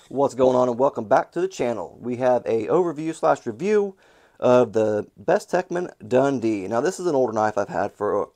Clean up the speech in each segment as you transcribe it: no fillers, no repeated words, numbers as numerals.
What's going on, and welcome back to the channel. We have a overview slash review of the Bestechman Dundee. Now this is an older knife I've had for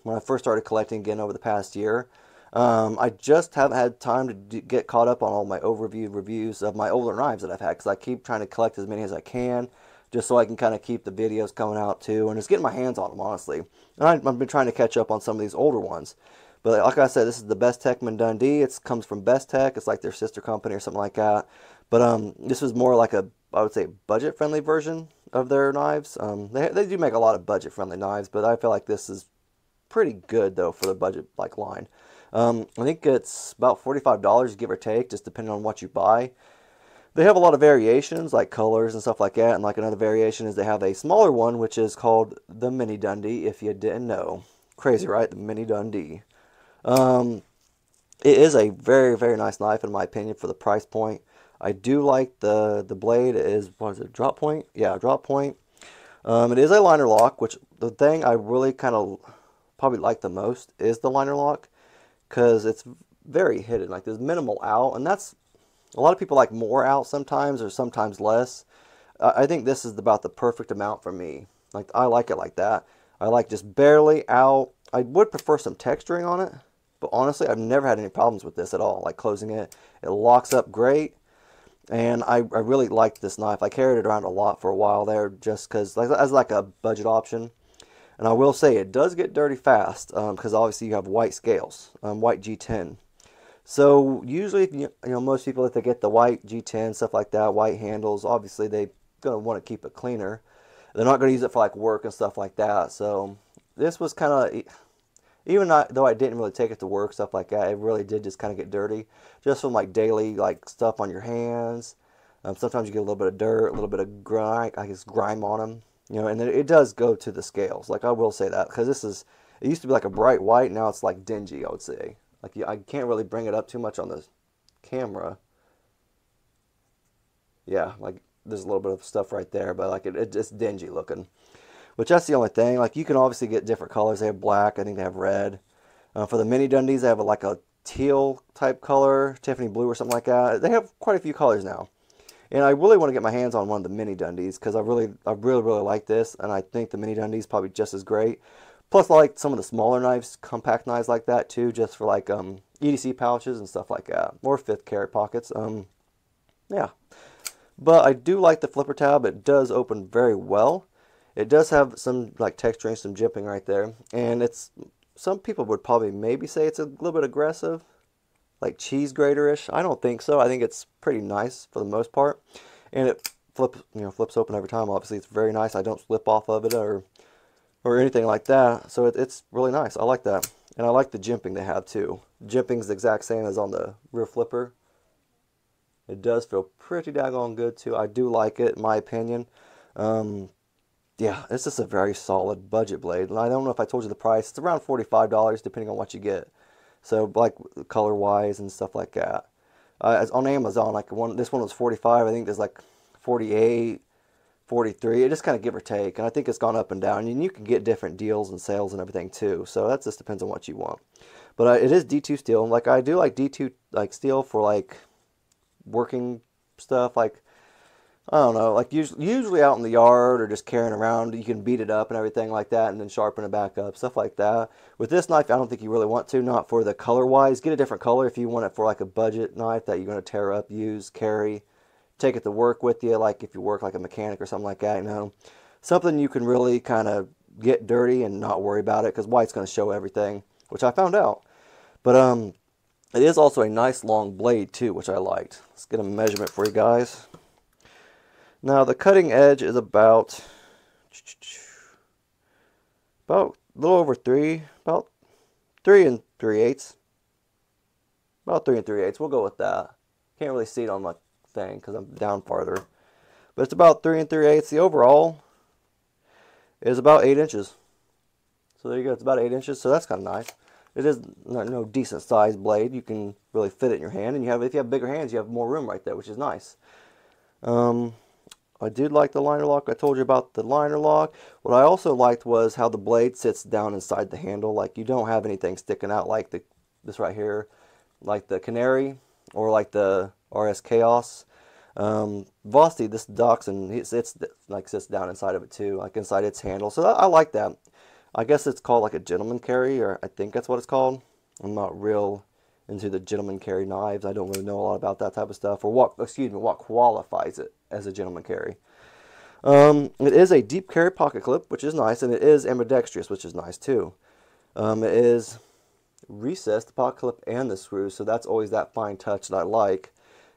when I first started collecting again over the past year. I just haven't had time to get caught up on all my overview reviews of my older knives that I've had, because I keep trying to collect as many as I can just so I can kind of keep the videos coming out too, and just getting my hands on them, honestly. And I've been trying to catch up on some of these older ones. But like I said, this is the Bestechman Dundee. It comes from Bestech. It's like their sister company or something like that. But this was more like a, I would say, budget-friendly version of their knives. They do make a lot of budget-friendly knives, but I feel like this is pretty good, though, for the budget-like line. I think it's about $45, give or take, just depending on what you buy. They have a lot of variations, like colors and stuff like that. And like another variation is they have a smaller one, which is called the Mini Dundee, if you didn't know. Crazy, right? The Mini Dundee. It is a very, very nice knife in my opinion for the price point. I do like the blade. It is, what is it, drop point? Yeah, drop point. It is a liner lock, which the thing I really kind of probably like the most is the liner lock, because it's very hidden. Like there's minimal out, and that's, a lot of people like more out sometimes or sometimes less. I think this is about the perfect amount for me. Like I like it like that. I like just barely out. I would prefer some texturing on it, but honestly, I've never had any problems with this at all. Like closing it, it locks up great, and I really liked this knife. I carried it around a lot for a while there, just because as like a budget option. And I will say it does get dirty fast, because obviously you have white scales, white G10. So usually, you know, most people, if they get the white G10 stuff like that, white handles, obviously they're gonna want to keep it cleaner. They're not gonna use it for like work and stuff like that. So this was kind of, even though I didn't really take it to work, stuff like that, it really did just kind of get dirty, just from like daily like stuff on your hands. Sometimes you get a little bit of dirt, a little bit of grime, I guess grime on them, you know, and then it does go to the scales. Like I will say that, because it used to be like a bright white, now it's like dingy, I would say. Like I can't really bring it up too much on the camera. Yeah, like there's a little bit of stuff right there, but like it's dingy looking. Which that's the only thing. Like you can obviously get different colors. They have black. I think they have red. For the Mini Dundees, they have like a teal type color, Tiffany blue or something like that. They have quite a few colors now. And I really want to get my hands on one of the Mini Dundees, because I really like this, and I think the Mini Dundee is probably just as great. Plus, I like some of the smaller knives, compact knives like that too, just for like EDC pouches and stuff like that, or 5th carry pockets. Yeah. But I do like the flipper tab. It does open very well. It does have some like texturing, some jimping right there, and it's, some people would probably maybe say it's a little bit aggressive, like cheese grater-ish. I don't think so. I think it's pretty nice for the most part, and it flips open every time. Obviously, it's very nice. I don't slip off of it or anything like that. So it's really nice. I like that, and I like the jimping they have too. Jimping's the exact same as on the rear flipper. It does feel pretty daggone good too. I do like it, in my opinion. Yeah, it's just a very solid budget blade. I don't know if I told you the price. It's around $45 depending on what you get. So like color-wise and stuff like that. As on Amazon, like this one was 45. I think there's like 48, 43. It just kind of give or take. And I think it's gone up and down. And you can get different deals and sales and everything too. So that just depends on what you want. But it is D2 steel. Like I do like D2 like steel for like working stuff, like I don't know, like usually out in the yard or just carrying around, you can beat it up and everything like that and then sharpen it back up, stuff like that. With this knife, I don't think you really want to, not for the color wise. Get a different color if you want it for like a budget knife that you're going to tear up, use, carry, take it to work with you, like if you work like a mechanic or something like that, you know. Something you can really kind of get dirty and not worry about it, because white's going to show everything, which I found out. But it is also a nice long blade too, which I liked. Let's get a measurement for you guys. Now the cutting edge is about a little over about 3 3/8. About 3 3/8. We'll go with that. Can't really see it on my thing because I'm down farther. But it's about 3 3/8. The overall is about 8 inches. So there you go. It's about 8 inches. So that's kind of nice. It is no decent sized blade. You can really fit it in your hand, and if you have bigger hands, you have more room right there, which is nice. I did like the liner lock. I told you about the liner lock. What I also liked was how the blade sits down inside the handle. Like you don't have anything sticking out like this right here, like the Canary, or like the RS Chaos. Vosti, this Dachshund, it's like sits down inside of it too, like inside its handle. So I like that. I guess it's called like a gentleman carry, or I think that's what it's called. I'm not real into the gentleman carry knives. I don't really know a lot about that type of stuff, or what qualifies it as a gentleman carry. It is a deep carry pocket clip, which is nice, and it is ambidextrous, which is nice too. It is recessed, the pocket clip and the screw, so that's always that fine touch that I like.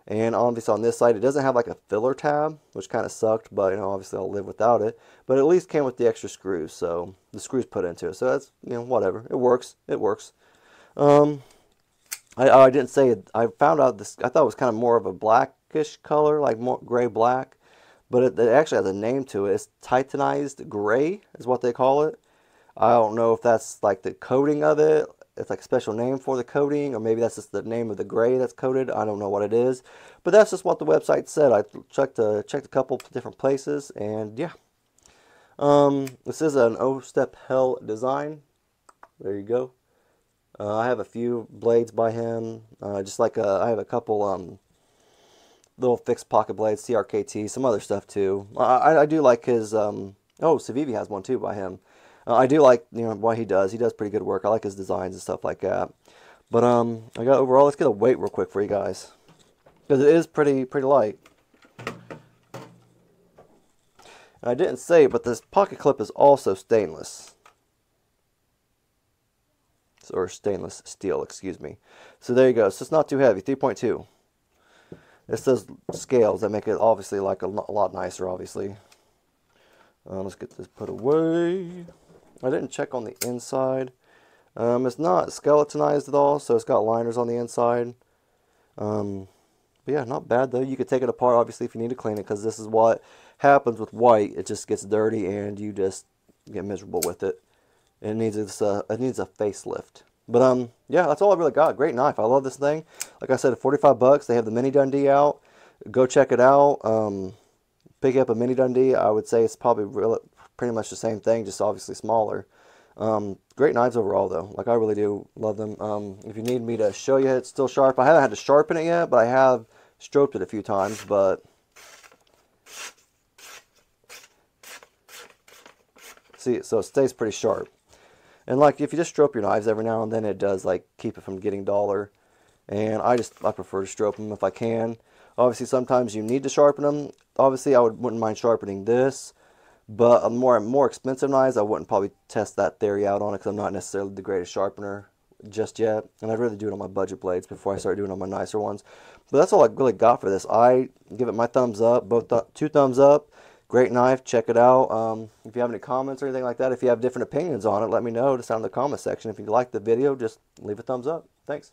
And obviously on this side, it doesn't have like a filler tab, which kind of sucked, but you know, obviously I'll live without it. But at least came with the extra screws, so the screws put into it. So that's, you know, whatever. It works. It works. I didn't say it. I found out this. I thought it was kind of more of a blackish color, like more gray black, but it actually has a name to it. It's titanized gray, is what they call it. I don't know if that's like the coating of it. It's like a special name for the coating, or maybe that's just the name of the gray that's coated. I don't know what it is, but that's just what the website said. I checked a couple different places, and yeah. This is an O-step Hell design. There you go. I have a few blades by him. Just like I have a couple little fixed pocket blades, CRKT, some other stuff too. I do like his. Oh, Civivi has one too by him. I do like, you know, what he does. He does pretty good work. I like his designs and stuff like that. But I got overall. Let's get a weight real quick for you guys, because it is pretty light. And I didn't say, but this pocket clip is also stainless. Or stainless steel, excuse me. So there you go. So it's not too heavy, 3.2. It says scales that make it obviously like a lot nicer, obviously. Let's get this put away. I didn't check on the inside. It's not skeletonized at all, so it's got liners on the inside. But yeah, not bad though. You could take it apart, obviously, if you need to clean it, because this is what happens with white. It just gets dirty, and you just get miserable with it. It needs a facelift. But yeah, that's all I really got. Great knife. I love this thing. Like I said, 45 bucks. They have the Mini Dundee out. Go check it out. Pick up a Mini Dundee. I would say it's probably pretty much the same thing, just obviously smaller. Great knives overall though. Like, I really do love them. If you need me to show you it's still sharp, I haven't had to sharpen it yet, but I have stroked it a few times. But see, so it stays pretty sharp. And like, if you just stroke your knives every now and then, it does like keep it from getting duller. And I prefer to stroke them if I can. Obviously, sometimes you need to sharpen them. Obviously, I wouldn't mind sharpening this, but a more expensive knives, I wouldn't probably test that theory out on it, because I'm not necessarily the greatest sharpener just yet. And I'd rather do it on my budget blades before I start doing it on my nicer ones. But that's all I really got for this. I give it my thumbs up, two thumbs up. Great knife. Check it out. If you have any comments or anything like that, if you have different opinions on it, let me know just down in the comment section. If you like the video, just leave a thumbs up. Thanks.